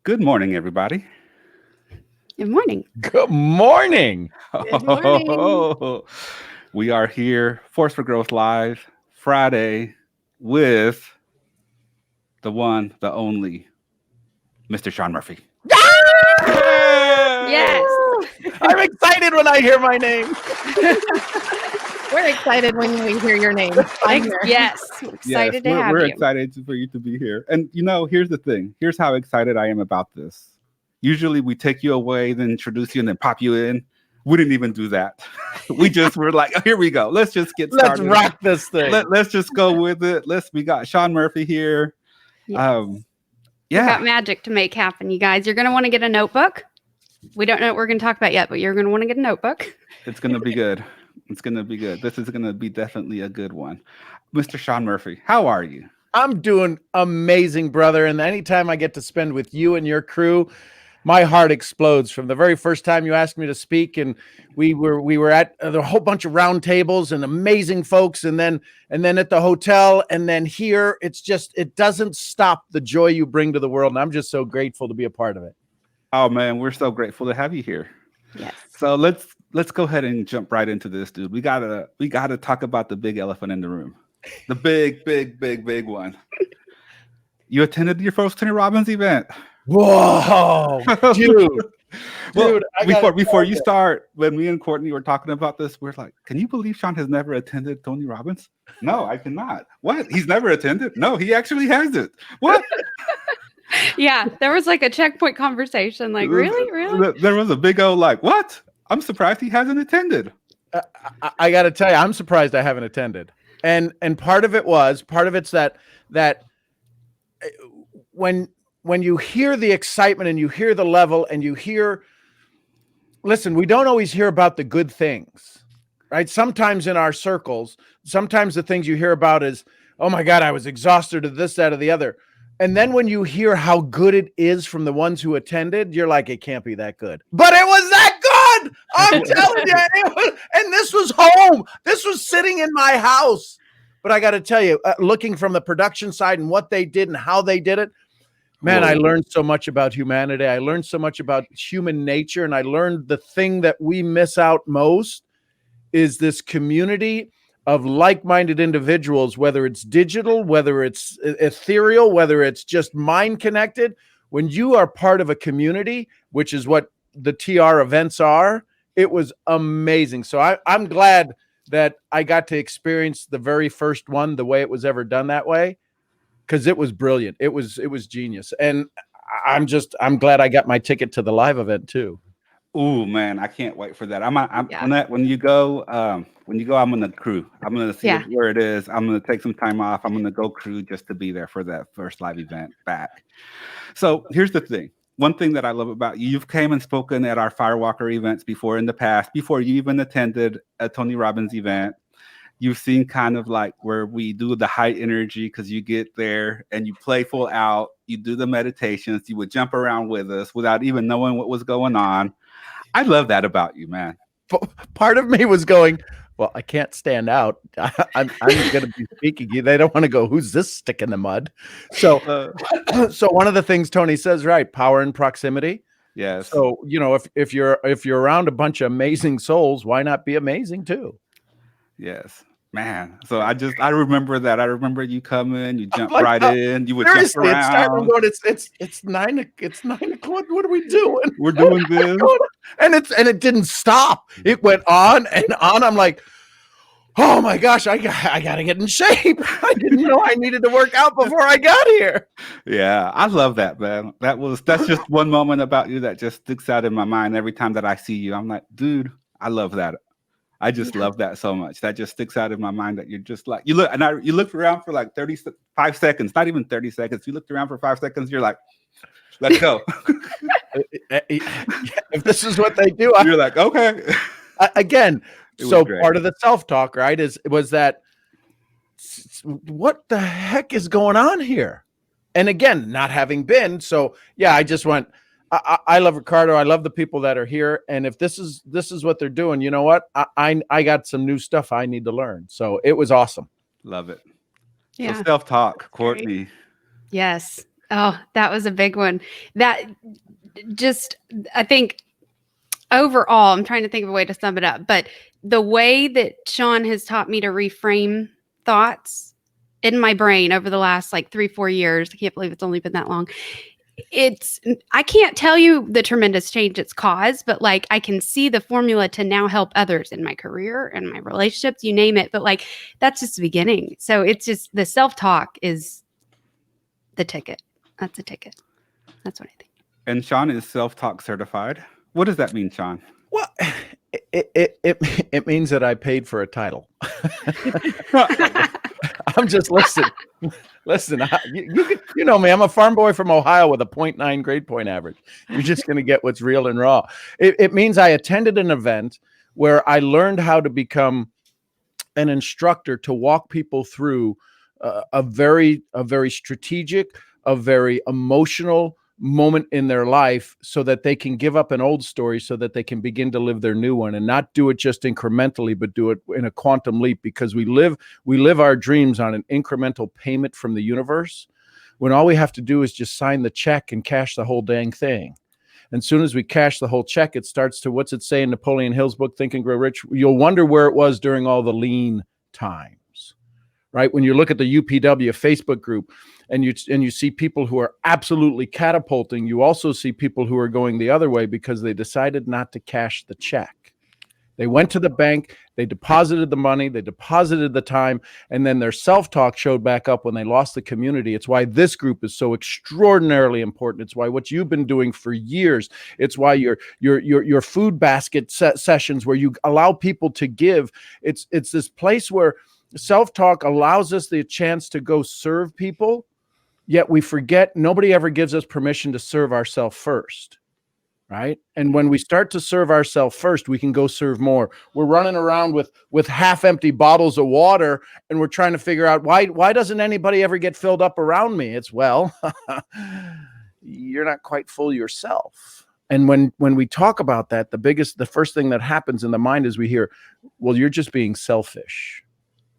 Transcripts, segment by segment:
Good morning, everybody. Good morning. Good morning. Good morning. We are here, Force for Growth Live, Friday, with the one, the only, Mr. Sean Murphy. Yes. I'm excited when I hear my name. We're excited when we hear your name. I'm here. Yes. We're Yes, excited to we're, have we're you. excited for you to be here. And here's the thing. Here's how excited I am about this. Usually we take you away, then introduce you, and then pop you in. We didn't even do that. We just were like, oh, here we go. Let's just get Let's started. rock this thing. Let's just go with it. We got Sean Murphy here. Yes. Um, We got yeah, magic to make happen, you guys. You're going to want to get a notebook. We don't know what we're going to talk about yet, but you're going to want to get a notebook. it's gonna be good. It's gonna be good. This is gonna be definitely a good one. Mr. Sean Murphy, how are you? I'm doing amazing, brother. And anytime I get to spend with you and your crew, my heart explodes. From the very first time you asked me to speak, and we were at a whole bunch of round tables and amazing folks, and then at the hotel, and then here, it doesn't stop the joy you bring to the world. And I'm just so grateful to be a part of it. Oh man, we're so grateful to have you here. Yes. So let's go ahead and jump right into this, dude. We gotta talk about the big elephant in the room, the big one. You attended your first Tony Robbins event. Whoa, dude. Well, Dude, I gotta before tell you ya. start, when me and Courtney were talking about this, we're like, "Can you believe Sean has never attended Tony Robbins?" No, I cannot. What? He's never attended? No, he actually has it. What? Yeah. There was like a checkpoint conversation. Like, really? There was a big old like, what? I'm surprised he hasn't attended. I got to tell you, I'm surprised I haven't attended. And part of it's that when you hear the excitement and you hear the level and you hear, listen, we don't always hear about the good things, right? Sometimes in our circles, sometimes the things you hear about is, oh my God, I was exhausted of this, that, or the other. And then when you hear how good it is from the ones who attended, you're like, it can't be that good. But it was that good. I'm telling you. And this was home. This was sitting in my house. But I got to tell you, looking from the production side and what they did and how they did it, man, I learned so much about humanity. I learned so much about human nature. And I learned the thing that we miss out most is this community of like-minded individuals, whether it's digital, whether it's ethereal, whether it's just mind connected. When you are part of a community, which is what the TR events are, it was amazing. So I'm glad that I got to experience the very first one the way it was ever done that way, because it was brilliant. It was genius. And I'm glad I got my ticket to the live event too. Ooh, man, I can't wait for that. I'm Yeah. when you go, I'm gonna crew. I'm gonna see Yeah. where it is. I'm gonna take some time off. I'm gonna go crew just to be there for that first live event back. So here's the thing. One thing that I love about you, you've came and spoken at our Firewalker events before in the past, before you even attended a Tony Robbins event. You've seen kind of like where we do the high energy because you get there and you play full out, you do the meditations, you would jump around with us without even knowing what was going on. I love that about you, man. Part of me was going, well, I can't stand out. I'm going to be speaking. They don't want to go, who's this stick in the mud? So, so one of the things Tony says, right, power and proximity. Yes. So, if you're around a bunch of amazing souls, why not be amazing too? Yes. Man. So I remember that. I remember you coming, you jump like, right in, you would Seriously, jump it's starting. around. I'm going, it's 9 o'clock. What are we doing? We're doing this. And it didn't stop. It went on and on. I'm like, oh my gosh, I got to get in shape. I didn't know I needed to work out before I got here. Yeah, I love that, man. That's just one moment about you that just sticks out in my mind every time that I see you. I'm like, dude, I love that. I just love that so much. That just sticks out in my mind that you're just like, you looked around for like 35 seconds, not even 30 seconds. You looked around for 5 seconds. You're like, let's go. If this is what they do, You're like, okay. Again, It was so great. part of the self-talk, right, was that, what the heck is going on here? And again, not having been, so yeah, I just went, I love Ricardo. I love the people that are here. And if this is what they're doing, you know what? I got some new stuff I need to learn. So it was awesome. Love it. Yeah. So self-talk, Courtney. Yes. Oh, that was a big one. That just, I think overall, I'm trying to think of a way to sum it up, but the way that Sean has taught me to reframe thoughts in my brain over the last like 3-4 years, I can't believe it's only been that long. I can't tell you the tremendous change it's caused, but like I can see the formula to now help others in my career and my relationships, you name it. But like that's just the beginning. So it's just the self-talk is the ticket. That's a ticket. That's what I think. And Sean is self-talk certified. What does that mean, Sean? Well, it means that I paid for a title. I'm just listen. You know me. I'm a farm boy from Ohio with a 0.9 grade point average. You're just going to get what's real and raw. It means I attended an event where I learned how to become an instructor to walk people through a very strategic, a very emotional moment in their life so that they can give up an old story so that they can begin to live their new one, and not do it just incrementally, but do it in a quantum leap, because we live our dreams on an incremental payment from the universe, when all we have to do is just sign the check and cash the whole dang thing. And as soon as we cash the whole check, it starts to, what's it say in Napoleon Hill's book, Think and Grow Rich? You'll wonder where it was during all the lean times, right? When you look at the UPW Facebook group, and you see people who are absolutely catapulting, you also see people who are going the other way because they decided not to cash the check. They went to the bank, they deposited the money, they deposited the time, and then their self-talk showed back up when they lost the community. It's why this group is so extraordinarily important. It's why what you've been doing for years. It's why your food basket sessions where you allow people to give. It's this place where self-talk allows us the chance to go serve people. Yet we forget nobody ever gives us permission to serve ourselves first, right? And when we start to serve ourselves first, we can go serve more. We're running around with half-empty bottles of water, and we're trying to figure out why doesn't anybody ever get filled up around me? It's, well, you're not quite full yourself. And when we talk about that, the first thing that happens in the mind is we hear, well, you're just being selfish.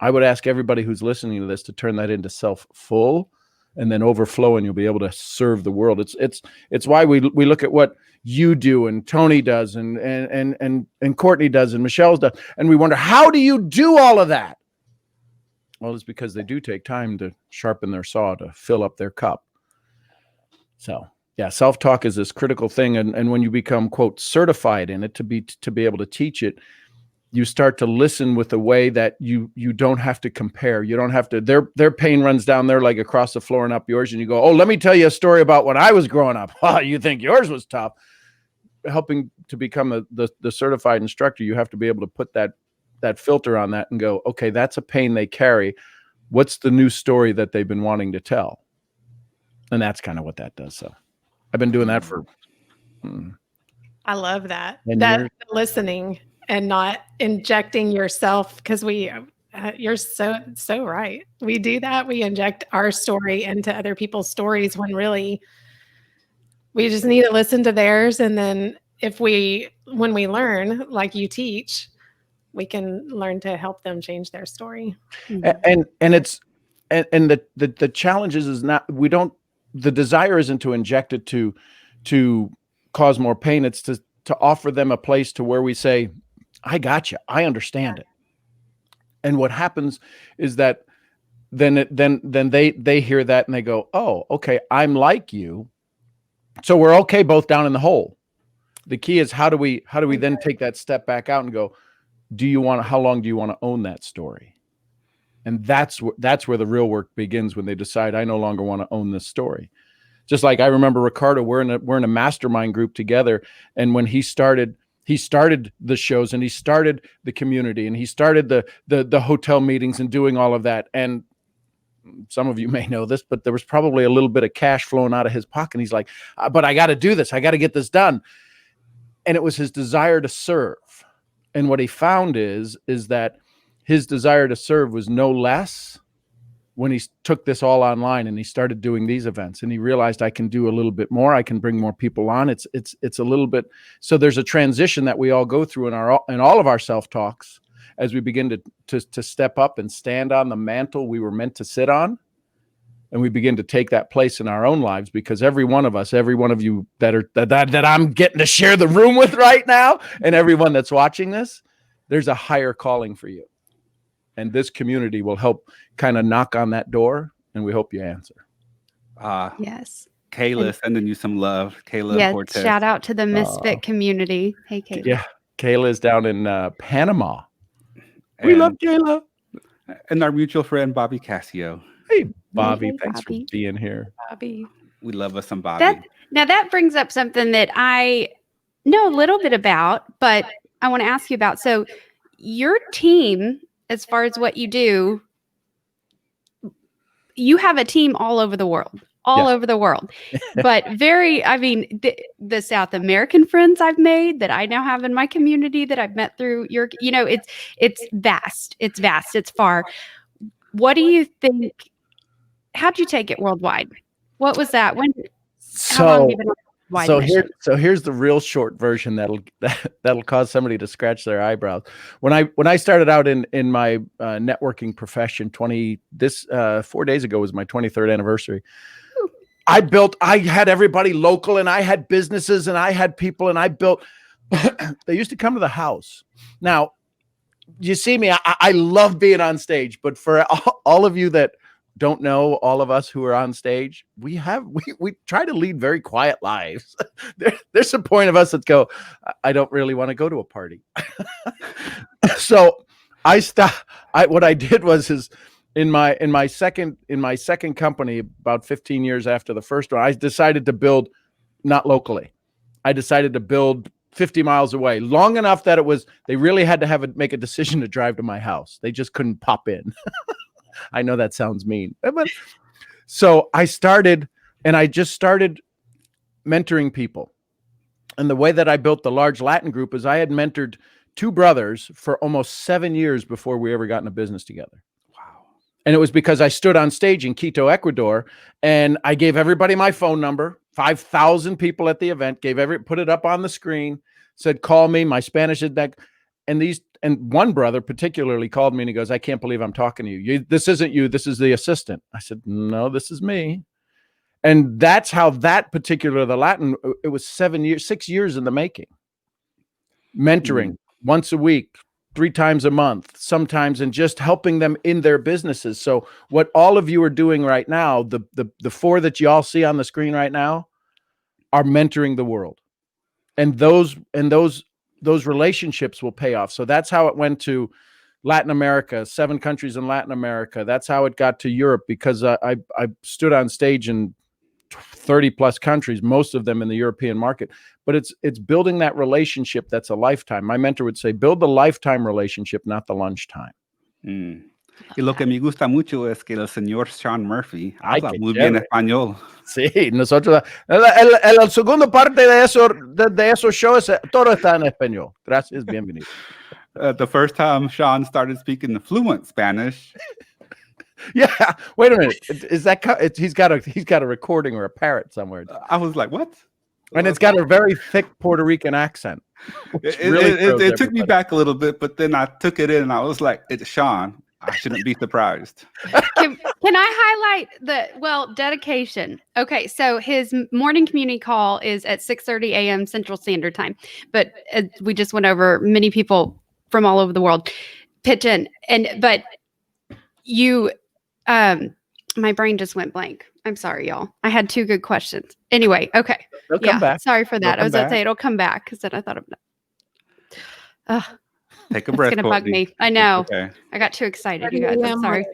I would ask everybody who's listening to this to turn that into self-full, and then overflow, and you'll be able to serve the world. It's why we look at what you do and Tony does and Courtney does and Michelle's does, and we wonder, how do you do all of that? Well, it's because they do take time to sharpen their saw to fill up their cup. So yeah, self-talk is this critical thing, and when you become, quote, certified in it to be able to teach it, you start to listen with a way that you don't have to compare. You don't have to, their pain runs down their leg across the floor and up yours. And you go, oh, let me tell you a story about when I was growing up. Oh, you think yours was tough. Helping to become the certified instructor, you have to be able to put that filter on that and go, okay, that's a pain they carry. What's the new story that they've been wanting to tell? And that's kind of what that does. So I've been doing that for I love that. 10 That years. listening and not injecting yourself, because you're so right. We do that. We inject our story into other people's stories when really we just need to listen to theirs. And then when we learn, like you teach, we can learn to help them change their story. And the challenge is not, the desire isn't to inject it to cause more pain. It's to offer them a place to where we say, I got you. I understand it. And what happens is that then they hear that and they go, oh, okay, I'm like you. So we're okay both down in the hole. The key is how do we then take that step back out and go, how long do you want to own that story? And that's where the real work begins, when they decide, I no longer want to own this story. Just like I remember Ricardo, we're in a mastermind group together. And when he started the shows, and he started the community, and he started the hotel meetings and doing all of that. And some of you may know this, but there was probably a little bit of cash flowing out of his pocket. He's like, but I got to do this. I got to get this done. And it was his desire to serve. And what he found is that his desire to serve was no less when he took this all online and he started doing these events, and he realized, I can do a little bit more. I can bring more people on. It's a little bit. So there's a transition that we all go through in all of our self-talks as we begin to step up and stand on the mantle we were meant to sit on. and we begin to take that place in our own lives, because every one of us, every one of you that I'm getting to share the room with right now, and everyone that's watching this, there's a higher calling for you. And this community will help kind of knock on that door, and we hope you answer. Yes. Kayla sending you some love. Kayla Yes. Cortez. Shout out to the Misfit community. Hey, Kayla. Yeah. Kayla is down in Panama. We love Kayla. And our mutual friend, Bobby Cassio. Hey, Bobby. Hey, Thanks Bobby. for being here. Bobby. We love us some Bobby. Now that brings up something that I know a little bit about, but I want to ask you about. So your team, as far as what you do, you have a team all over the world. Over the world, but the South American friends I've made that I now have in my community that I've met through your, it's vast, it's far. What do you think? How'd you take it worldwide? What was that? How long have you been on a worldwide mission? Here's the real short version that'll cause somebody to scratch their eyebrows. When I started out in my networking profession, 4 days ago was my 23rd anniversary. I had everybody local, and I had businesses, and I had people, and I built, they used to come to the house. Now, you see me, I love being on stage, but for all of you that don't know, all of us who are on stage, we try to lead very quiet lives. There's a point of us that go, I don't really want to go to a party. So what I did was in my second company, about 15 years after the first one, I decided to build not locally. I decided to build 50 miles away, long enough that they really had to make a decision to drive to my house. They just couldn't pop in. I know that sounds mean, but so I started mentoring people. And the way that I built the large Latin group is I had mentored two brothers for almost 7 years before we ever got into business together. And it was because I stood on stage in Quito, Ecuador, and I gave everybody my phone number, 5,000 people at the event, put it up on the screen, said, call me. My Spanish is back. And one brother particularly called me and he goes, I can't believe I'm talking to you. This isn't you. This is the assistant. I said, no, this is me. And that's how the Latin, it was 6 years in the making. Mentoring once a week, 3 times a month, sometimes, and just helping them in their businesses. So what all of you are doing right now, the 4 that you all see on the screen right now, are mentoring the world, and those relationships will pay off. So that's how it went to Latin America, 7 countries in Latin America. That's how it got to Europe, because I stood on stage in 30 plus countries, most of them in the European market. But it's building that relationship that's a lifetime. My mentor would say, build the lifetime relationship, not the lunchtime. Y lo que me gusta mucho es que el señor Sean Murphy habla muy bien español. Sí, nosotros, el segundo parte de esos shows, todo está en español. Gracias, bienvenido. The first time Sean started speaking fluent Spanish. Yeah, wait a minute. Is that he's got a recording or a parrot somewhere? I was like, what? And it's got a very thick Puerto Rican accent. It took me back a little bit, but then I took it in and I was like, it's Sean. I shouldn't be surprised. Can I highlight dedication? Okay, so his morning community call is at 6:30 a.m. Central Standard Time. But we just went over, many people from all over the world pitch in. But you, my brain just went blank. I'm sorry, y'all. I had 2 good questions. Anyway, okay. It'll come back. Sorry for that. I was back. about to say it'll come back, because then I thought of it. Take a breath. It's going to bug me. I know. Okay. I got too excited, you guys. I'm sorry.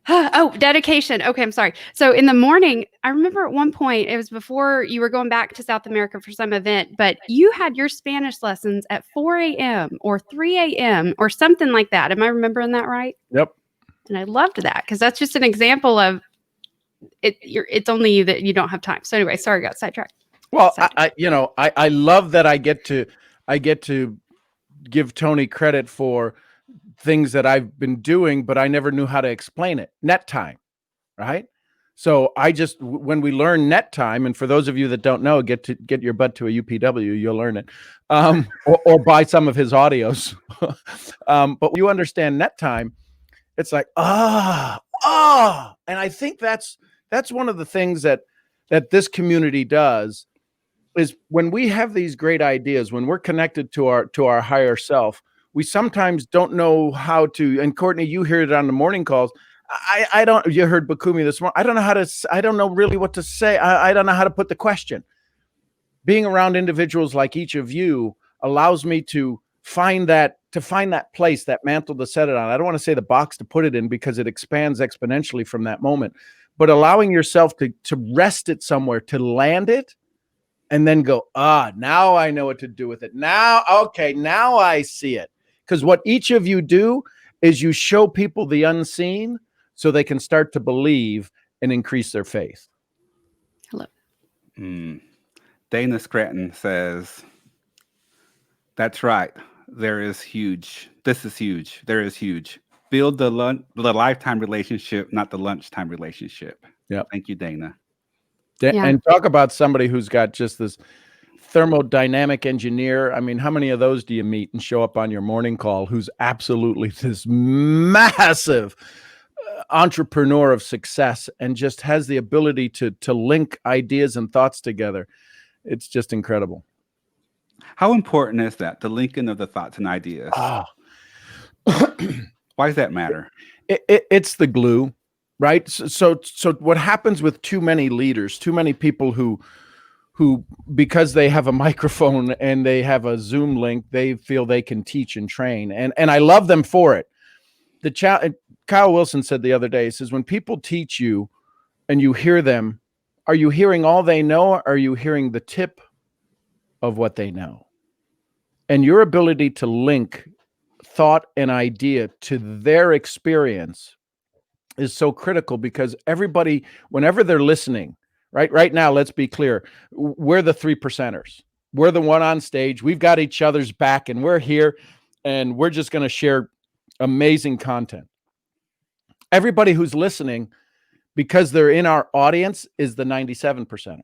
Oh, dedication. Okay, I'm sorry. So in the morning, I remember at one point, it was before you were going back to South America for some event, but you had your Spanish lessons at 4 a.m. or 3 a.m. or something like that. Am I remembering that right? Yep. And I loved that, because that's just an example of it. It's only you that you don't have time. So anyway, sorry, got sidetracked. Well, I love that I get to give Tony credit for things that I've been doing, but I never knew how to explain it. Net time, right? So when we learn net time, and for those of you that don't know, get your butt to a UPW, you'll learn it, or buy some of his audios. But when you understand net time, it's like, and I think that's That's one of the things that this community does, is when we have these great ideas, when we're connected to our higher self, we sometimes don't know how to. And Courtney, you hear it on the morning calls. I don't. You heard Bakumi this morning. I don't know how to. I don't know really what to say. I don't know how to put the question. Being around individuals like each of you allows me to find that place, that mantle to set it on. I don't want to say the box to put it in, because it expands exponentially from that moment. But allowing yourself to rest it somewhere, to land it, and then go, now I know what to do with it. Now, okay, now I see it. Because what each of you do is you show people the unseen so they can start to believe and increase their faith. Hello. Dana Scranton says, that's right. This is huge. There is huge. Build the lifetime relationship, not the lunchtime relationship. Yeah. Thank you, Dana. Yeah. And talk about somebody who's got just this thermodynamic engineer. I mean, how many of those do you meet and show up on your morning call who's absolutely this massive entrepreneur of success and just has the ability to link ideas and thoughts together? It's just incredible. How important is that, the linking of the thoughts and ideas? Why does that matter? It's the glue, right? So what happens with too many leaders, too many people who because they have a microphone and they have a Zoom link, they feel they can teach and train, and I love them for it. Kyle Wilson said the other day, he says, when people teach you and you hear them, are you hearing all they know, or are you hearing the tip of what they know? And your ability to link thought and idea to their experience is so critical, because everybody, whenever they're listening, right now, let's be clear, we're the 3%ers. We're the one on stage. We've got each other's back, and we're here, and we're just going to share amazing content. Everybody who's listening, because they're in our audience, is the 97%er.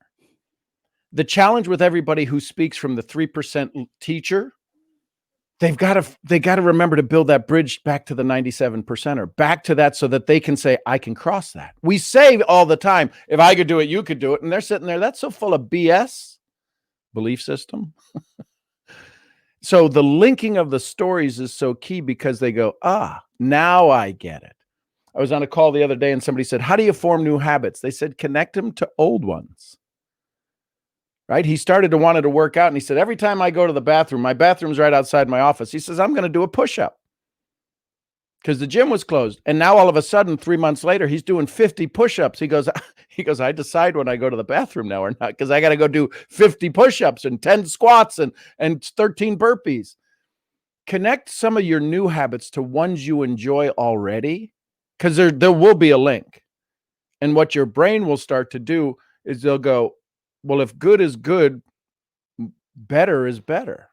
The challenge with everybody who speaks from the 3% teacher, they got to remember to build that bridge back to the 97%er, back to that, so that they can say, I can cross that. We say all the time, if I could do it, you could do it. And they're sitting there, that's so full of BS belief system. So the linking of the stories is so key, because they go, now I get it. I was on a call the other day and somebody said, how do you form new habits? They said, connect them to old ones. Right? He started to want to work out, and he said, every time I go to the bathroom, my bathroom's right outside my office. He says, I'm going to do a push-up, because the gym was closed. And now all of a sudden, 3 months later, he's doing 50 push-ups. He goes, I decide when I go to the bathroom now or not, because I got to go do 50 push-ups and 10 squats and 13 burpees. Connect some of your new habits to ones you enjoy already, because there will be a link. And what your brain will start to do is they'll go, well, if good is good, better is better.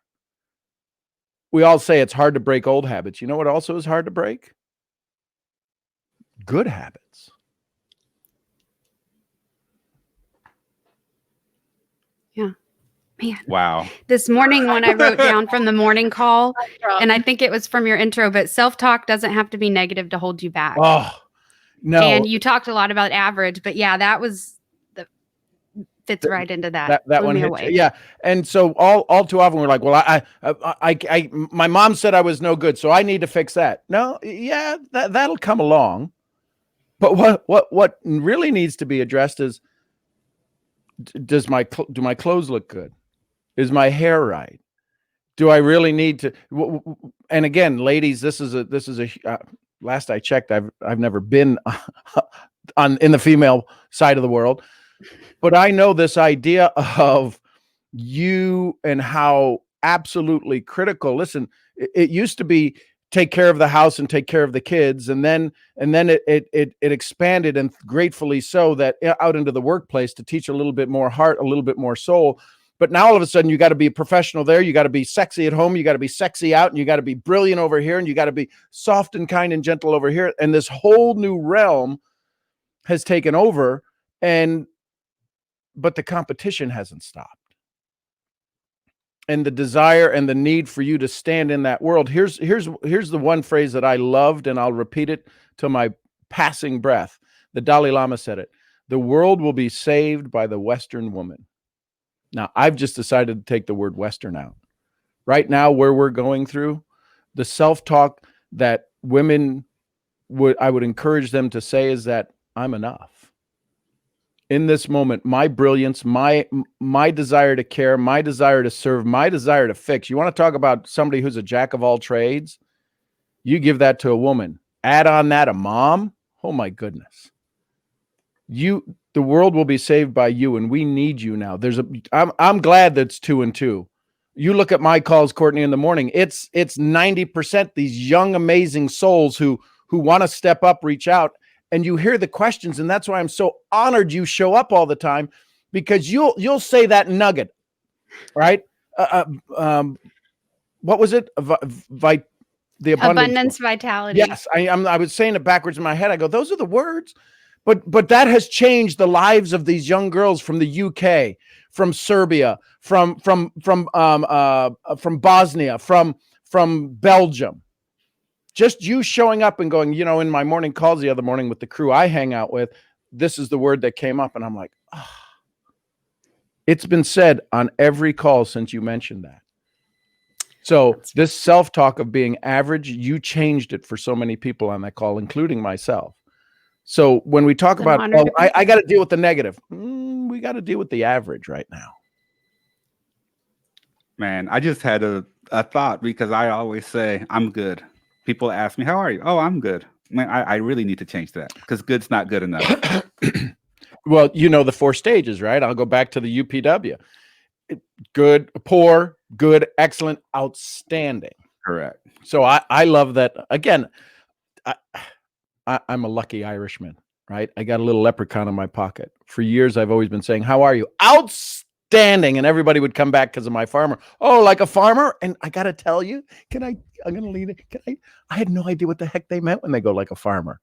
We all say it's hard to break old habits. You know what also is hard to break? Good habits. Yeah. Man. Wow. This morning, when I wrote down from the morning call, and I think it was from your intro, but self-talk doesn't have to be negative to hold you back. Oh, no. And you talked a lot about average, but yeah, that was fits right into that. That one hit, yeah. And so all too often we're like, well, I my mom said I was no good, so I need to fix that. No, yeah, that'll come along. But what really needs to be addressed is, do my clothes look good? Is my hair right? Do I really need to? And again, ladies, this is a last I checked, I've never been in the female side of the world. But I know this idea of you and how absolutely critical. Listen, it used to be take care of the house and take care of the kids, and then it expanded, and gratefully so, that out into the workplace to teach a little bit more heart, a little bit more soul. But now all of a sudden you got to be a professional there. You got to be sexy at home. You got to be sexy out, and you got to be brilliant over here, and you got to be soft and kind and gentle over here. And this whole new realm has taken over, but the competition hasn't stopped. And the desire and the need for you to stand in that world. Here's the one phrase that I loved, and I'll repeat it till my passing breath. The Dalai Lama said it. the world will be saved by the Western woman. Now, I've just decided to take the word Western out. Right now, where we're going through, the self-talk that women I would encourage them to say is that I'm enough. In this moment, my brilliance, my desire to care, my desire to serve, my desire to fix. You want to talk about somebody who's a jack of all trades? You give that to a woman. Add on that a mom. Oh my goodness. The world will be saved by you, and we need you now. I'm glad that's 2 and 2. You look at my calls, Courtney, in the morning. It's 90% these young, amazing souls who want to step up, reach out, and you hear the questions. And that's why I'm so honored you show up all the time, because you'll say that nugget, right? What was it? The abundance vitality. Yes, I was saying it backwards in my head. I go, those are the words. But that has changed the lives of these young girls from the UK, from Serbia, from Bosnia, from Belgium. Just you showing up and going, in my morning calls the other morning with the crew I hang out with, this is the word that came up. And I'm like, it's been said on every call since you mentioned that. So this self-talk of being average, you changed it for so many people on that call, including myself. So when we talk about, I got to deal with the negative, we got to deal with the average right now. Man, I just had a thought, because I always say I'm good. People ask me, how are you? Oh, I'm good. Man, I really need to change that, because good's not good enough. Well, the 4 stages, right? I'll go back to the UPW. Good, poor, good, excellent, outstanding. Correct. So I love that. Again, I'm a lucky Irishman, right? I got a little leprechaun in my pocket. For years, I've always been saying, how are you? Outstanding. And everybody would come back because of my farmer. Oh, like a farmer? And I got to tell you, I'm going to lead it. I had no idea what the heck they meant when they go like a farmer.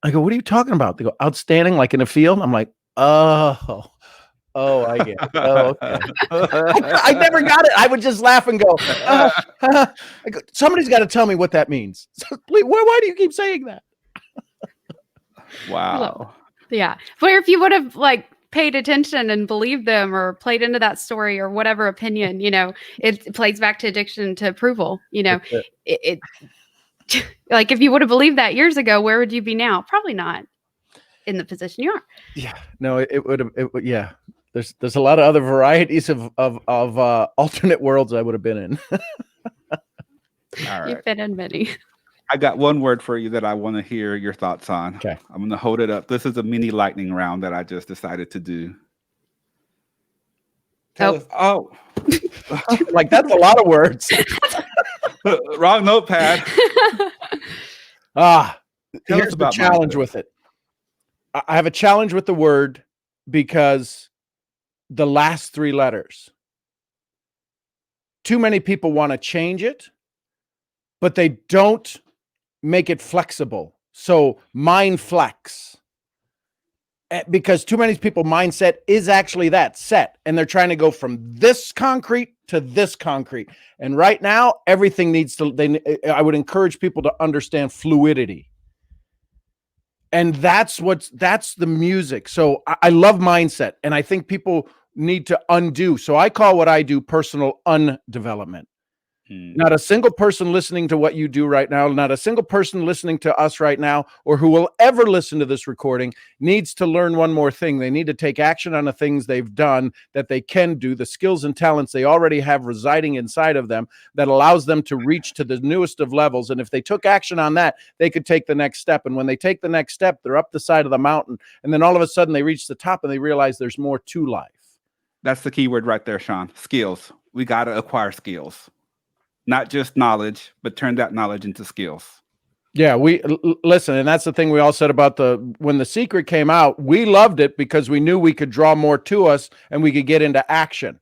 I go, what are you talking about? They go, outstanding, like in a field? I'm like, oh, I get it. Oh, okay. I never got it. I would just laugh and go, I go, somebody's got to tell me what that means. So, please, why do you keep saying that? Wow. Yeah. But if you would have paid attention and believed them or played into that story or whatever opinion, it plays back to addiction to approval. It like if you would have believed that years ago, where would you be now? Probably not in the position you are. Yeah. No, it would. Yeah. There's a lot of other varieties of alternate worlds I would have been in. All right. You've been in many. I got one word for you that I want to hear your thoughts on. Okay. I'm going to hold it up. This is a mini lightning round that I just decided to do. Oh. Like, that's a lot of words. Wrong notepad. Here's the challenge with it. I have a challenge with the word because the last 3 letters. Too many people want to change it, but they don't make it flexible. So mind flex. Because too many people mindset is actually that set, and they're trying to go from this concrete to this concrete. And right now, everything needs to, I would encourage people to understand fluidity. And that's the music. So I love mindset, and I think people need to undo. So I call what I do personal undevelopment. Not a single person listening to what you do right now, not a single person listening to us right now, or who will ever listen to this recording, needs to learn one more thing. They need to take action on the things they've done that they can do, the skills and talents they already have residing inside of them that allows them to reach to the newest of levels. And if they took action on that, they could take the next step. And when they take the next step, they're up the side of the mountain. And then all of a sudden they reach the top and they realize there's more to life. That's the key word right there, Sean. Skills. We got to acquire skills. Not just knowledge, but turn that knowledge into skills. Yeah, listen, and that's the thing we all said about when The Secret came out, we loved it because we knew we could draw more to us and we could get into action.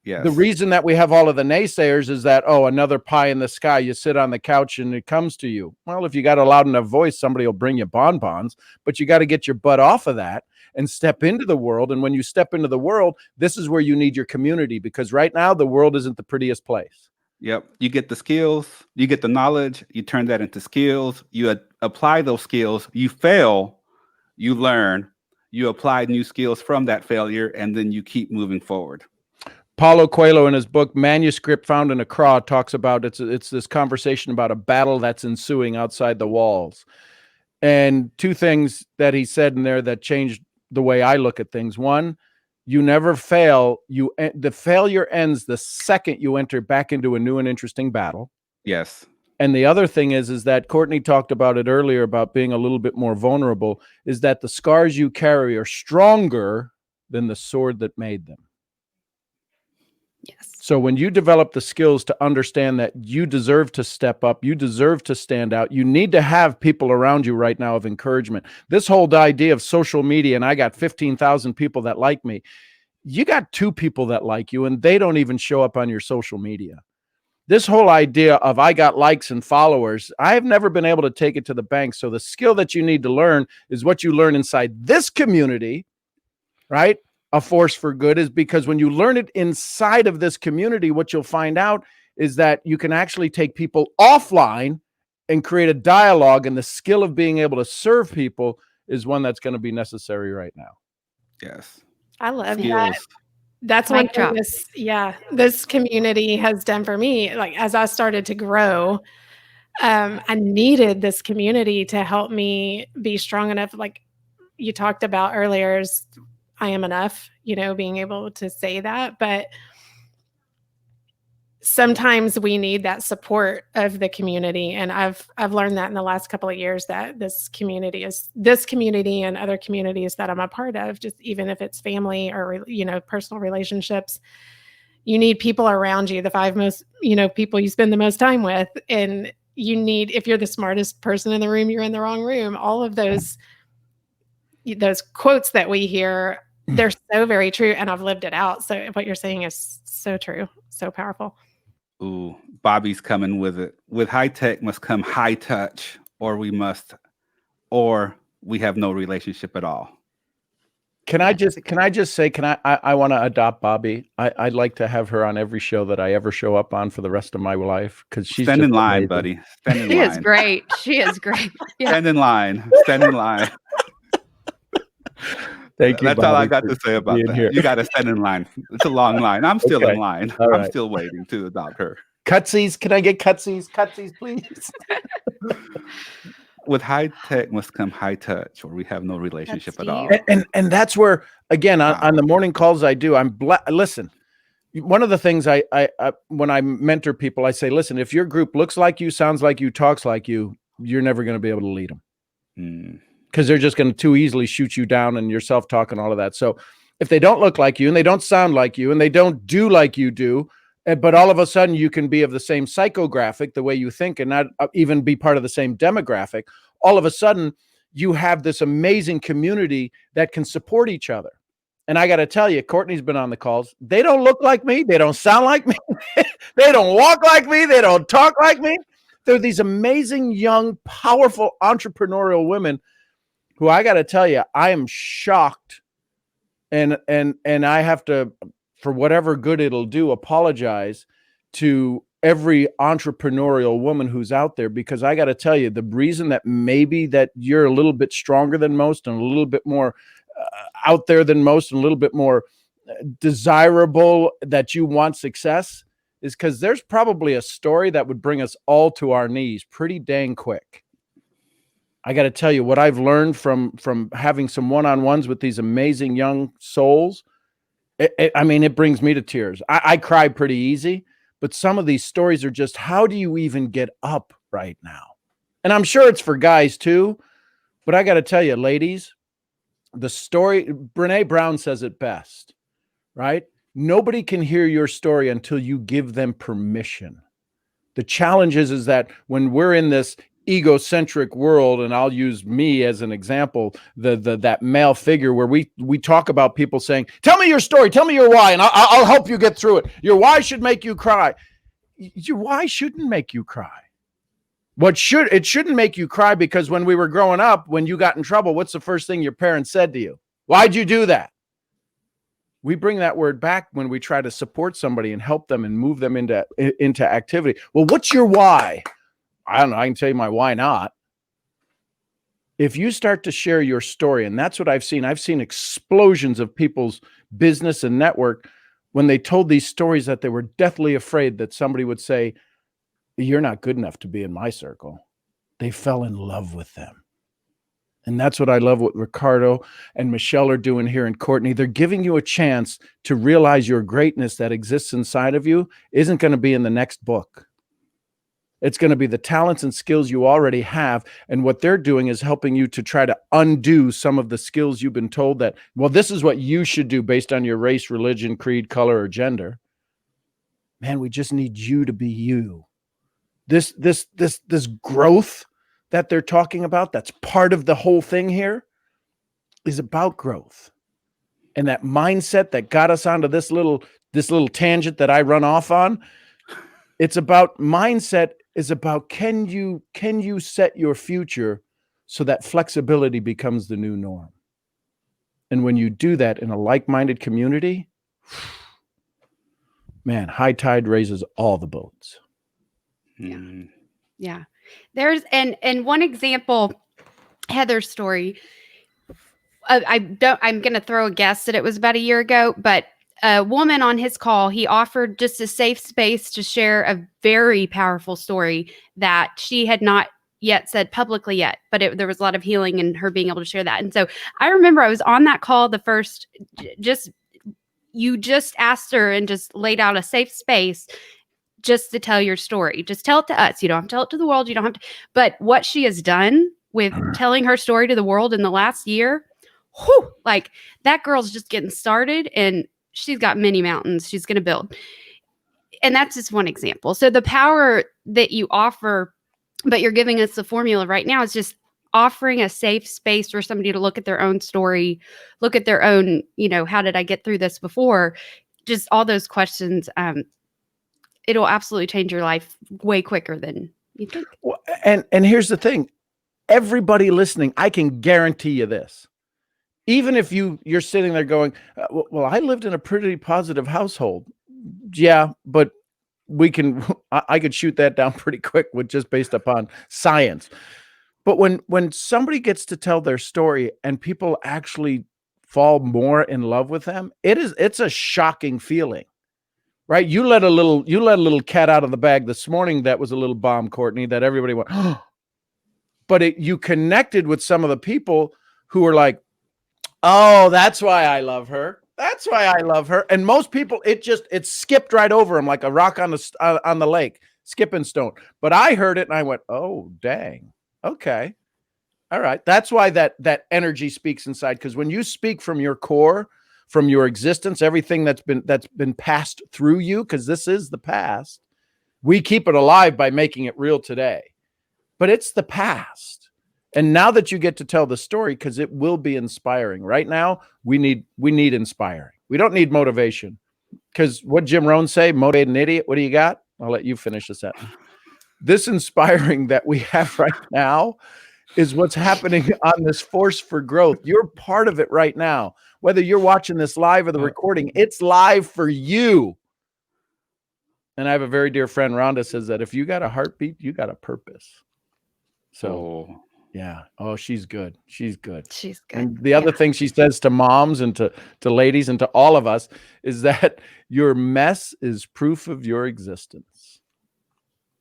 Yes. The reason that we have all of the naysayers is that, another pie in the sky, you sit on the couch and it comes to you. Well, if you got a loud enough voice, somebody will bring you bonbons, but you got to get your butt off of that and step into the world. And when you step into the world, this is where you need your community, because right now the world isn't the prettiest place. Yep. You get the skills, you get the knowledge, you turn that into skills, you apply those skills, you fail, you learn, you apply new skills from that failure, and then you keep moving forward. Paulo Coelho, in his book Manuscript Found in a Craw, talks about it's this conversation about a battle that's ensuing outside the walls. And two things that he said in there that changed the way I look at things. One, you never fail. The failure ends the second you enter back into a new and interesting battle. Yes. And the other thing is that Courtney talked about it earlier about being a little bit more vulnerable, is that the scars you carry are stronger than the sword that made them. Yes. So when you develop the skills to understand that you deserve to step up, you deserve to stand out, you need to have people around you right now of encouragement. This whole idea of social media, and I got 15,000 people that like me. You got 2 people that like you, and they don't even show up on your social media. This whole idea of I got likes and followers, I have never been able to take it to the bank. So the skill that you need to learn is what you learn inside this community, right? A force for good, is because when you learn it inside of this community, what you'll find out is that you can actually take people offline and create a dialogue, and the skill of being able to serve people is one that's going to be necessary right now. Yes. I love Skills. that. That's one Mic thing drop. this community has done for me. Like, as I started to grow, I needed this community to help me be strong enough. Like you talked about earlier, is I am enough, being able to say that. But sometimes we need that support of the community. And I've learned that in the last couple of years, that this community and other communities that I'm a part of, just even if it's family or, personal relationships, you need people around you, the 5 most, people you spend the most time with. And if you're the smartest person in the room, you're in the wrong room. All of those quotes that we hear, they're so very true. And I've lived it out. So what you're saying is so true, so powerful. Ooh, Bobby's coming with it. With high tech must come high touch, or we have no relationship at all. Can I just say, I want to adopt Bobby. I'd like to have her on every show that I ever show up on for the rest of my life, because she's Stand in just line, amazing. buddy. Stand in She line. is great. She is great. Yeah. Stand in line. Stand in line. Thank you. That's all I Bobby, got for to say about being that. here. You got to stand in line. It's a long line. I'm still Okay. in line. All I'm right. still waiting to adopt her. Cutsies. Can I get cutsies? Cutsies, please. With high tech must come high touch, or we have no relationship at all. And that's where, again, Wow. on the morning calls I do, listen, one of the things I when I mentor people, I say, listen, if your group looks like you, sounds like you, talks like you, you're never going to be able to lead them. Because they're just going to too easily shoot you down, and your self-talk and all of that. So if they don't look like you, and they don't sound like you, and they don't do like you do, but all of a sudden you can be of the same psychographic, the way you think, and not even be part of the same demographic, all of a sudden you have this amazing community that can support each other. And I got to tell you, Courtney's been on the calls. They don't look like me. They don't sound like me. They don't walk like me. They don't talk like me. They're these amazing, young, powerful, entrepreneurial women who, I got to tell you, I am shocked, and I have to, for whatever good it'll do, apologize to every entrepreneurial woman who's out there, because I got to tell you, the reason that maybe that you're a little bit stronger than most, and a little bit more out there than most, and a little bit more desirable, that you want success, is because there's probably a story that would bring us all to our knees pretty dang quick. I got to tell you, what I've learned from having some one-on-ones with these amazing young souls, it brings me to tears. I cry pretty easy, but some of these stories are just, how do you even get up right now? And I'm sure it's for guys too, but I got to tell you, ladies, the story, Brene Brown says it best, right? Nobody can hear your story until you give them permission. The challenge is that when we're in this egocentric world, and I'll use me as an example, that male figure, where we talk about people saying, tell me your story, tell me your why, and I'll help you get through it. Your why should make you cry. Your why shouldn't make you cry. It shouldn't make you cry, because when we were growing up, when you got in trouble, what's the first thing your parents said to you? Why'd you do that? We bring that word back when we try to support somebody and help them and move them into activity. Well, what's your why? I don't know. I can tell you my why not. If you start to share your story, and that's what I've seen explosions of people's business and network when they told these stories that they were deathly afraid that somebody would say, you're not good enough to be in my circle. They fell in love with them. And that's what I love what Ricardo and Michelle are doing here, and Courtney. They're giving you a chance to realize your greatness that exists inside of you isn't going to be in the next book. It's going to be the talents and skills you already have. And what they're doing is helping you to try to undo some of the skills you've been told that, well, this is what you should do based on your race, religion, creed, color, or gender. Man, we just need you to be you. This growth that they're talking about, that's part of the whole thing here, is about growth. And that mindset that got us onto this little tangent that I run off on, it's about mindset is about, can you set your future so that flexibility becomes the new norm? And when you do that in a like-minded community, man, high tide raises all the boats. Yeah. There's and one example, Heather's story. I'm going to throw a guess that it was about a year ago, but a woman on his call, he offered just a safe space to share a very powerful story that she had not yet said publicly yet, but there was a lot of healing in her being able to share that. And so I remember I was on that call you just asked her and just laid out a safe space just to tell your story. Just tell it to us. You don't have to tell it to the world. You don't have to. But what she has done with telling her story to the world in the last year, like that girl's just getting started, and she's got many mountains she's going to build. And that's just one example. So the power that you offer, but you're giving us the formula right now, is just offering a safe space for somebody to look at their own story, look at their own, how did I get through this before? Just all those questions. It'll absolutely change your life way quicker than you think. Well, and here's the thing. Everybody listening, I can guarantee you this. Even if you're sitting there going, well, I lived in a pretty positive household. Yeah, but I could shoot that down pretty quick with just based upon science. But when somebody gets to tell their story and people actually fall more in love with them, it's a shocking feeling. Right? You let a little cat out of the bag this morning that was a little bomb, Courtney, that everybody went, oh. But you connected with some of the people who were like, oh, that's why I love her. That's why I love her. And most people, it skipped right over them like a rock on the lake, skipping stone. But I heard it and I went, oh, dang. Okay. All right. That's why that energy speaks inside. Because when you speak from your core, from your existence, everything that's been passed through you, because this is the past, we keep it alive by making it real today. But it's the past. And now that you get to tell the story, because it will be inspiring. Right now, we need inspiring. We don't need motivation. Because what Jim Rohn say, motivate an idiot. What do you got? I'll let you finish the sentence. This inspiring that we have right now is what's happening on this force for growth. You're part of it right now. Whether you're watching this live or the recording, it's live for you. And I have a very dear friend, Rhonda, says that if you got a heartbeat, you got a purpose. So, yeah. Oh, she's good. She's good. She's good. And the other thing she says to moms and to ladies and to all of us is that your mess is proof of your existence.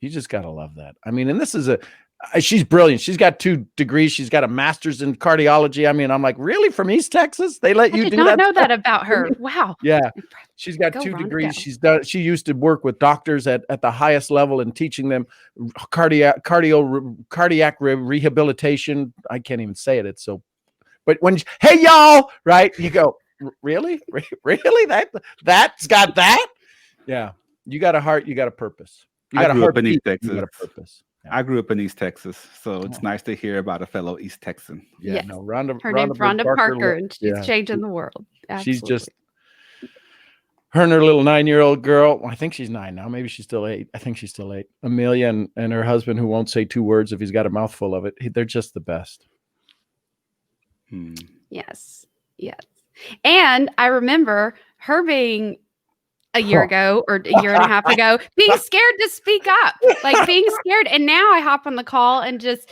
You just got to love that. I mean, and this is she's brilliant. She's got 2 degrees. She's got a master's in cardiology. I mean, I'm like, really? From East Texas? They let you do that? I did not know that about her. Wow. Yeah. She's got 2 degrees. She used to work with doctors at the highest level and teaching them cardiac rehabilitation. I can't even say it. It's so, but hey y'all, right? You go, really? Really? That's got that? Yeah. You got a heart. You got a purpose. You got I grew up in East Texas. You got a purpose. Yeah. I grew up in East Texas, so it's nice to hear about a fellow East Texan. Yeah, yes. No, her name's Rhonda Parker, and she's changing the world. Absolutely. She's just her and her little 9-year-old girl. Well, I think she's 9 now. Maybe she's still 8. I think she's still 8. Amelia and her husband, who won't say 2 words if he's got a mouthful of it. They're just the best. Yes. And I remember her being a year ago or a year and a half ago, being scared to speak up, like being scared. And now I hop on the call and just,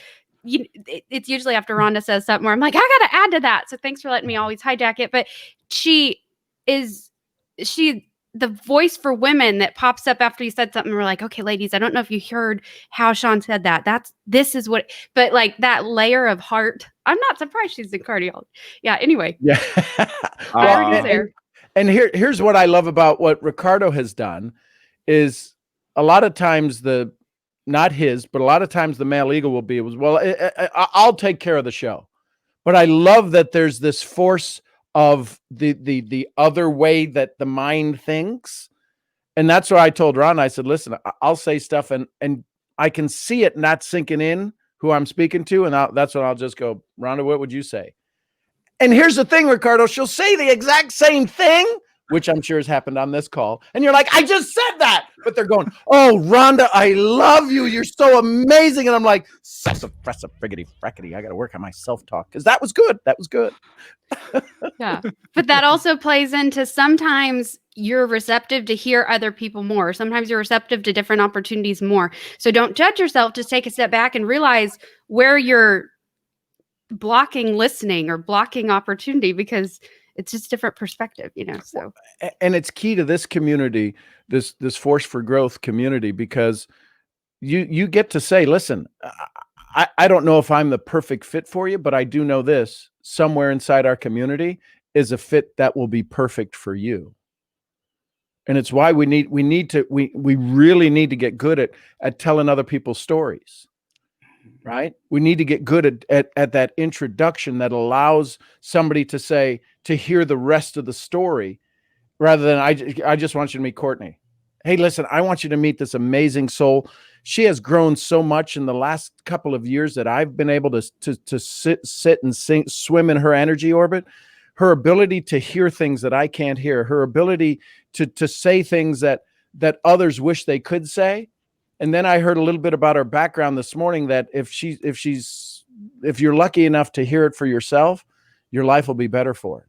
it's usually after Rhonda says something where I'm like, I got to add to that. So thanks for letting me always hijack it. But she the voice for women that pops up after you said something. We're like, okay, ladies, I don't know if you heard how Sean said that. This is what, but like that layer of heart. I'm not surprised she's in cardiology. Yeah. Anyway. Yeah. And here's what I love about what Ricardo has done is a lot of times not his, but a lot of times the male ego will be, I'll take care of the show. But I love that there's this force of the other way that the mind thinks. And that's why I told Ron, I said, listen, I'll say stuff and I can see it not sinking in who I'm speaking to. And that's when I'll just go, Rhonda, what would you say? And here's the thing, Ricardo, she'll say the exact same thing, which I'm sure has happened on this call. And you're like, I just said that. But they're going, oh, Rhonda, I love you. You're so amazing. And I'm like, suppressive, friggity, frackety. I got to work on my self-talk because that was good. That was good. Yeah. But that also plays into sometimes you're receptive to hear other people more. Sometimes you're receptive to different opportunities more. So don't judge yourself. Just take a step back and realize where you're blocking listening or blocking opportunity because it's just different perspective, so. And it's key to this community, this Force for Growth community, because you get to say, listen, I don't know if I'm the perfect fit for you, but I do know this, somewhere inside our community is a fit that will be perfect for you. And it's why we really need to get good at telling other people's stories. Right? We need to get good at that introduction that allows somebody to hear the rest of the story rather than I just want you to meet Courtney. Hey, listen, I want you to meet this amazing soul. She has grown so much in the last couple of years that I've been able to sit and swim in her energy orbit. Her ability to hear things that I can't hear, her ability to say things that others wish they could say. And then I heard a little bit about her background this morning that if you're lucky enough to hear it for yourself, your life will be better for it.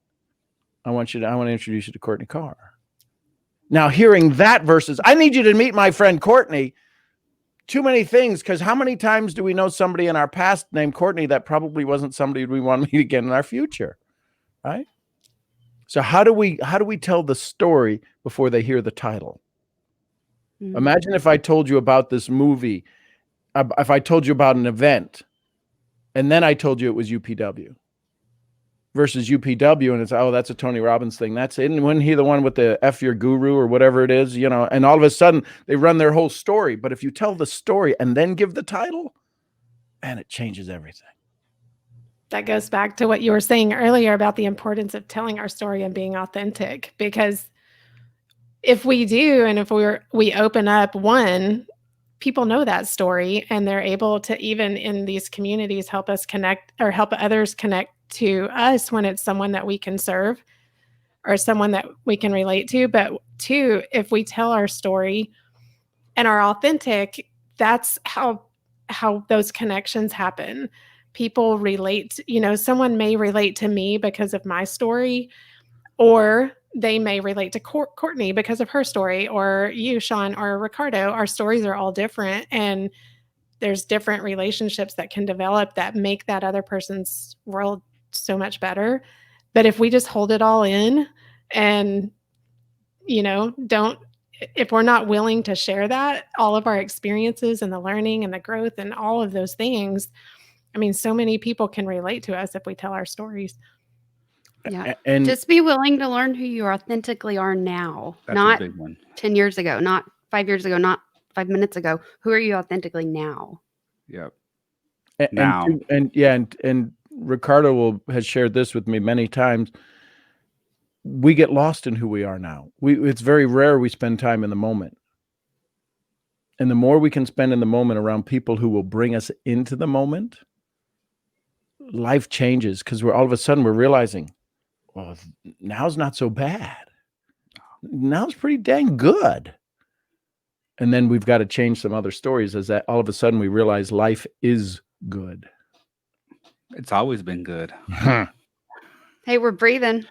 I want to introduce you to Courtney Carr. Now, hearing that versus, I need you to meet my friend Courtney. Too many things, because how many times do we know somebody in our past named Courtney that probably wasn't somebody we want to meet again in our future, right? So how do we tell the story before they hear the title? Imagine if I told you about this movie, if I told you about an event, and then I told you it was UPW versus UPW, and it's, oh, that's a Tony Robbins thing. That's it. And wasn't he the one with the F your guru or whatever it is, and all of a sudden they run their whole story. But if you tell the story and then give the title, man, it changes everything. That goes back to what you were saying earlier about the importance of telling our story and being authentic, because if we do, and if we open up people know that story and they're able to, even in these communities, help us connect or help others connect to us when it's someone that we can serve or someone that we can relate to. But two, if we tell our story and are authentic, that's how those connections happen. People relate, someone may relate to me because of my story, or they may relate to Courtney because of her story, or you, Sean, or Ricardo. Our stories are all different, and there's different relationships that can develop that make that other person's world so much better. But if we just hold it all in and, if we're not willing to share that, all of our experiences and the learning and the growth and all of those things, so many people can relate to us if we tell our stories. Yeah. And just be willing to learn who you authentically are now. That's not a big one. 10 years ago, not 5 years ago, not 5 minutes ago. Who are you authentically now? Yep. And Ricardo has shared this with me many times. We get lost in who we are now. It's very rare we spend time in the moment. And the more we can spend in the moment around people who will bring us into the moment, life changes, because all of a sudden we're realizing, well, now's not so bad. Now's pretty dang good. And then we've got to change some other stories as that all of a sudden we realize life is good. It's always been good. Hey, we're breathing.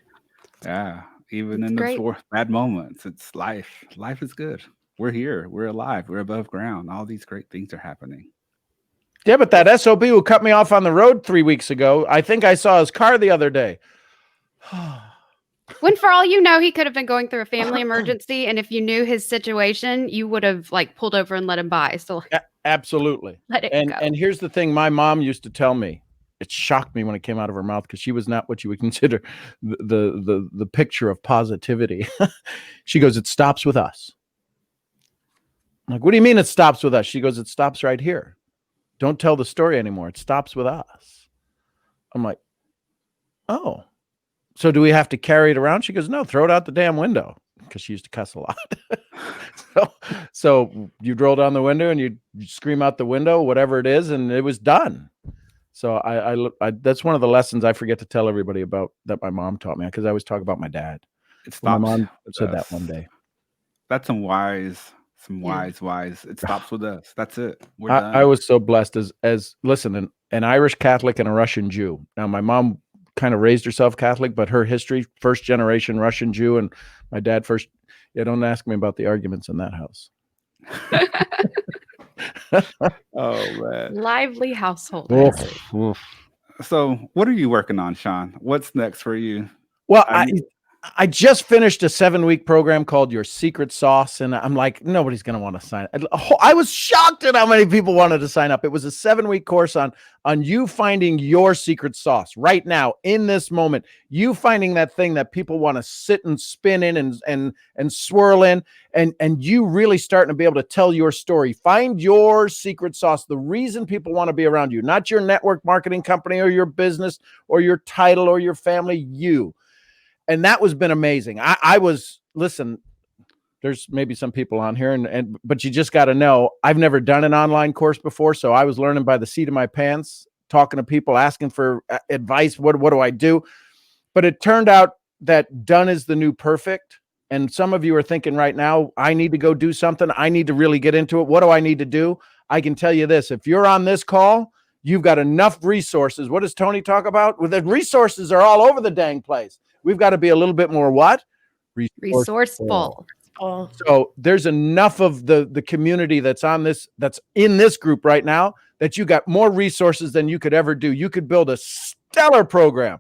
Yeah. Even It's in great. the bad moments, it's life. Life is good. We're here. We're alive. We're above ground. All these great things are happening. Yeah, but that SOB who cut me off on the road 3 weeks ago, I think I saw his car the other day. When for all you know, he could have been going through a family emergency, and if you knew his situation, you would have like pulled over and let him by. So Absolutely. let it go. And here's the thing my mom used to tell me. It shocked me when it came out of her mouth because she was not what you would consider the picture of positivity. She goes, it stops with us. I'm like, what do you mean it stops with us? She goes, it stops right here. Don't tell the story anymore. It stops with us. I'm like, oh, so do we have to carry it around? She goes, no, throw it out the damn window, because she used to cuss a lot. so you'd roll down the window and you'd scream out the window, whatever it is, and it was done. So I that's one of the lessons I forget to tell everybody about that my mom taught me, because I always talk about my dad. My mom said that one day. That's some wise. It stops with us. That's it. We're done. I was so blessed as listen, an Irish Catholic and a Russian Jew. Now my mom kind of raised herself Catholic, but her history, first generation Russian Jew, and my dad first. Yeah, don't ask me about the arguments in that house. Oh man, lively household. So what are you working on, Sean? What's next for you? Well, I just finished a 7-week program called Your Secret Sauce, and I'm like, nobody's going to want to sign up. I was shocked at how many people wanted to sign up. It was a 7-week course on you finding your secret sauce right now, in this moment, you finding that thing that people want to sit and spin in and swirl in, and you really starting to be able to tell your story. Find your secret sauce, the reason people want to be around you, not your network marketing company or your business or your title or your family, you. And that was been amazing. I was, listen, there's maybe some people on here, but you just got to know, I've never done an online course before. So I was learning by the seat of my pants, talking to people, asking for advice. What do I do? But it turned out that done is the new perfect. And some of you are thinking right now, I need to go do something. I need to really get into it. What do I need to do? I can tell you this. If you're on this call, you've got enough resources. What does Tony talk about? Well, the resources are all over the dang place. We've got to be a little bit more what? Resourceful. So there's enough of the community that's in this group right now that you got more resources than you could ever do. You could build a stellar program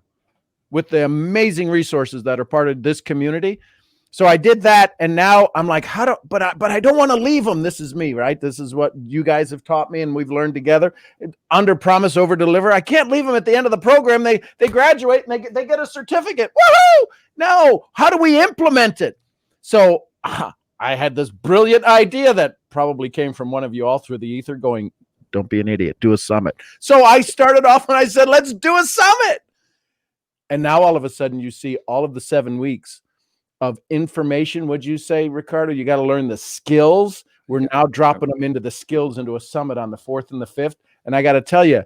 with the amazing resources that are part of this community. So I did that, and now I'm like, but I don't want to leave them. This is me, right? This is what you guys have taught me, and we've learned together. Under promise, over deliver. I can't leave them at the end of the program. They graduate and they get a certificate. Woohoo! No, how do we implement it? So I had this brilliant idea that probably came from one of you all through the ether, going, "Don't be an idiot. Do a summit." So I started off and I said, "Let's do a summit." And now all of a sudden, you see all of the 7 weeks of information. Would you say, Ricardo? You got to learn the skills. We're now dropping them into the skills into a summit on the 4th and the 5th. And I got to tell you,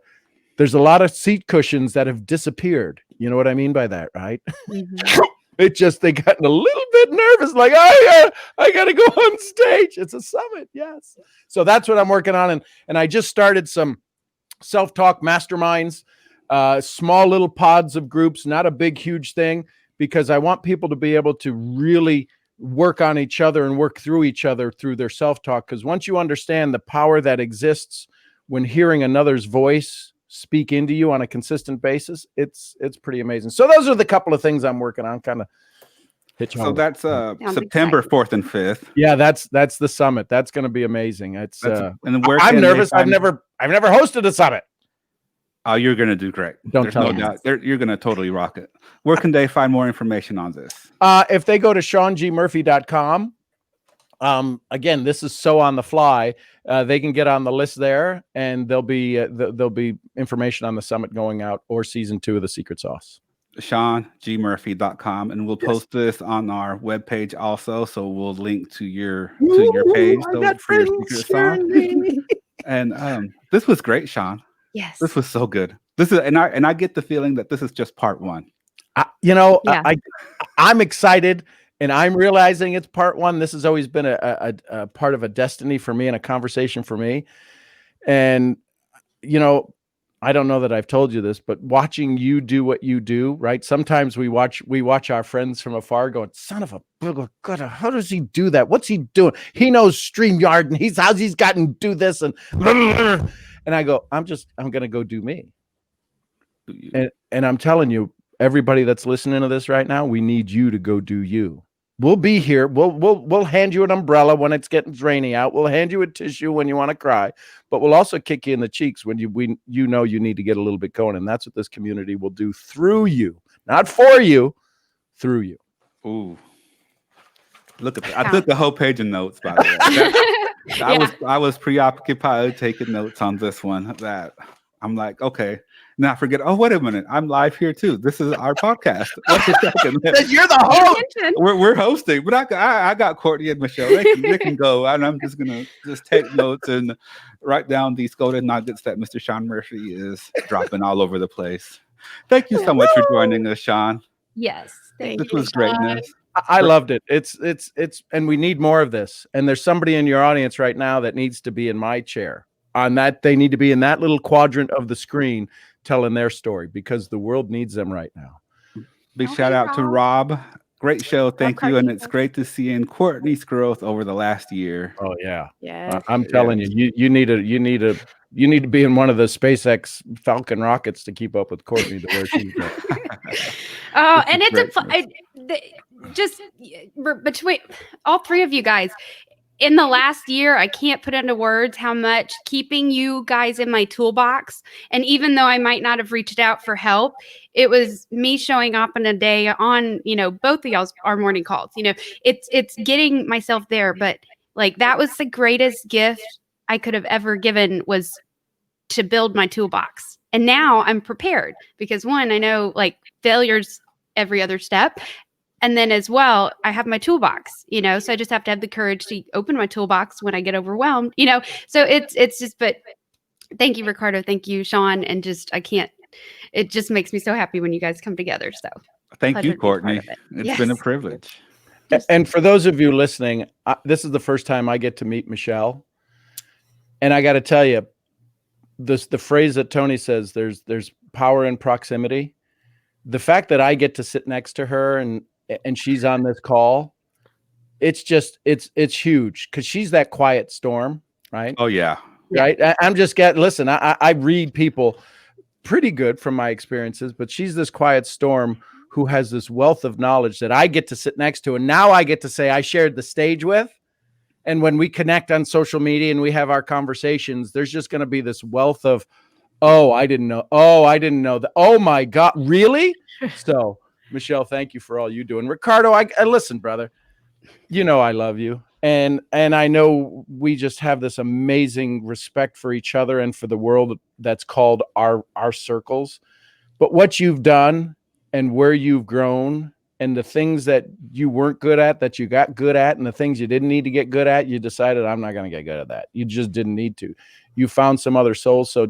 there's a lot of seat cushions that have disappeared. You know what I mean by that, right? Mm-hmm. They got a little bit nervous, like, I got to go on stage. It's a summit. Yes. So that's what I'm working on. And I just started some self-talk masterminds, small little pods of groups, not a big, huge thing, because I want people to be able to really work on each other and work through each other through their self-talk. Because once you understand the power that exists when hearing another's voice speak into you on a consistent basis, it's pretty amazing. So those are the couple of things I'm working on, kind of. So that's September 4th and 5th. Yeah, that's the summit. That's going to be amazing. It's and where I'm nervous. I've never hosted a summit. Oh, you're going to do great. There's no doubt. You're going to totally rock it. Where can they find more information on this? If they go to SeanGMurphy.com, again, this is so on the fly. They can get on the list there, and there'll be information on the summit going out, or season 2 of the Secret Sauce. SeanGMurphy.com, and we'll post this on our webpage also. So we'll link to your page for your Secret Sauce. And this was great, Sean. Yes, this was so good. And I get the feeling that this is just part 1. I'm excited, and I'm realizing it's part 1. This has always been a part of a destiny for me and a conversation for me. And I don't know that I've told you this, but watching you do what you do, right? Sometimes we watch our friends from afar going, son of a God, how does he do that? What's he doing? He knows StreamYard, and how's he's gotten to do this, And I go, I'm going to go do me. Do you? And I'm telling you, everybody that's listening to this right now, we need you to go do you. We'll be here. We'll hand you an umbrella when it's getting rainy out. We'll hand you a tissue when you want to cry, but we'll also kick you in the cheeks when you know you need to get a little bit going. And that's what this community will do through you, not for you, through you. Ooh. Look at that. I took the whole page of notes, by the way. I was preoccupied taking notes on this one. That I'm like, okay. Now I forget. Oh, wait a minute! I'm live here too. This is our podcast. You're the host. We're hosting, but I got Courtney and Michelle. They can go, and I'm just gonna take notes and write down these golden nuggets that Mr. Sean Murphy is dropping all over the place. Thank you so much for joining us, Sean. Yes, Thank This you, was Sean. greatness. I loved it. It's, and we need more of this. And there's somebody in your audience right now that needs to be in my chair. On that, they need to be in that little quadrant of the screen telling their story, because the world needs them right now. Big shout out to Rob. Great show. Thank you. And it's great to see in Courtney's growth over the last year. Oh yeah. Yes. I'm telling you, you need to be in one of the SpaceX Falcon rockets to keep up with Courtney to where she's going. Oh, and just between all three of you guys, in the last year, I can't put into words how much keeping you guys in my toolbox. And even though I might not have reached out for help, it was me showing up in a day on, both of y'all's our morning calls. It's getting myself there. But like, that was the greatest gift I could have ever given, was to build my toolbox. And now I'm prepared because, one, I know like failure's every other step. And then as well, I have my toolbox, so I just have to have the courage to open my toolbox when I get overwhelmed, so it's just, but thank you, Ricardo. Thank you, Sean. And it just makes me so happy when you guys come together. So thank you, Courtney. It's been a privilege. And for those of you listening, this is the first time I get to meet Michelle. And I got to tell you, the phrase that Tony says, there's power in proximity. The fact that I get to sit next to her and she's on this call, it's huge, because she's that quiet storm, right? Oh yeah. Right. Listen, I read people pretty good from my experiences, but she's this quiet storm who has this wealth of knowledge that I get to sit next to. And now I get to say I shared the stage with. And when we connect on social media and we have our conversations, there's just going to be this wealth of, oh, I didn't know. Oh, I didn't know that. Oh my God. Really? So Michelle, thank you for all you do. And Ricardo, I listen, brother, I love you. And I know we just have this amazing respect for each other and for the world that's called our circles. But what you've done and where you've grown and the things that you weren't good at, that you got good at, and the things you didn't need to get good at, you decided, I'm not going to get good at that. You just didn't need to. You found some other souls. So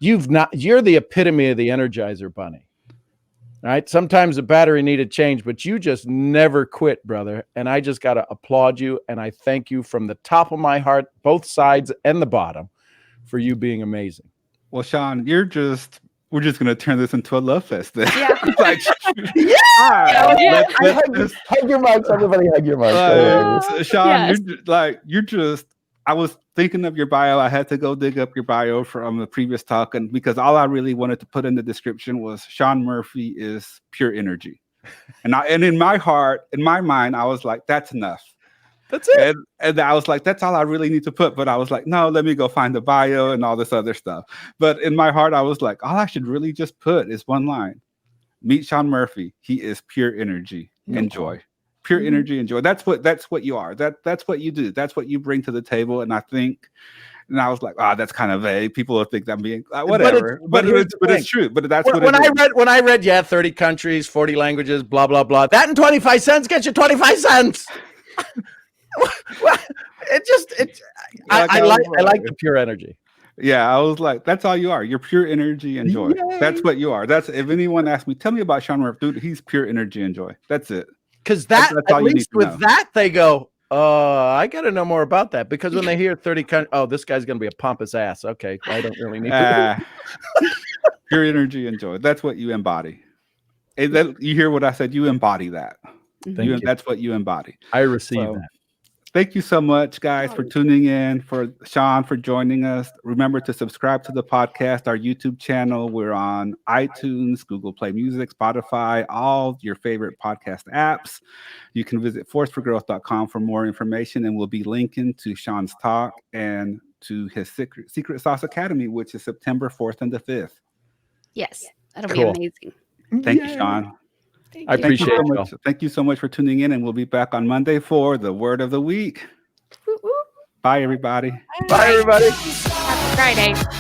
you're the epitome of the Energizer Bunny. Right? Sometimes the battery needed change, but you just never quit, brother. And I just got to applaud you. And I thank you from the top of my heart, both sides and the bottom, for you being amazing. Well, Sean, we're just going to turn this into a love fest then. Yeah. Like, hug your mics, everybody hug your mics. Sean, yes. I was thinking of your bio. I had to go dig up your bio from the previous talk, and because all I really wanted to put in the description was Sean Murphy is pure energy. And in my heart, in my mind, I was like, that's enough. That's it. And I was like, that's all I really need to put. But I was like, no, let me go find the bio and all this other stuff. But in my heart, I was like, all I should really just put is one line. Meet Sean Murphy. He is pure energy and joy. Pure energy and joy. That's what you are. That's what you do. That's what you bring to the table. And I was like, that's kind of vague. People will think I'm being whatever. But it's true. But that's when I read 30 countries, 40 languages, blah blah blah. That and 25 cents gets you 25 cents. I like the pure energy. Yeah, I was like, that's all you are. You're pure energy and joy. Yay. That's what you are. If anyone asks me, tell me about Sean Murphy, dude, he's pure energy and joy. That's it. Because that's at least with that, they go, I got to know more about that. Because when they hear 30 countries, this guy's going to be a pompous ass. Okay, I don't really need to. Pure energy and joy. That's what you embody. You hear what I said? You embody that. Thank you. That's what you embody. I receive that. Thank you so much, guys, for tuning in, for Sean for joining us. Remember to subscribe to the podcast, our YouTube channel. We're on iTunes, Google Play Music, Spotify, all your favorite podcast apps. You can visit forceforgrowth.com for more information, and we'll be linking to Sean's talk and to his Secret Sauce Academy, which is September 4th and the 5th. Yes, that'll Cool. be amazing. Thank you, Sean. I appreciate so it. much. Thank you so much for tuning in, and we'll be back on Monday for the Word of the Week. Woo, woo. Bye, everybody. Bye, everybody. Happy Friday.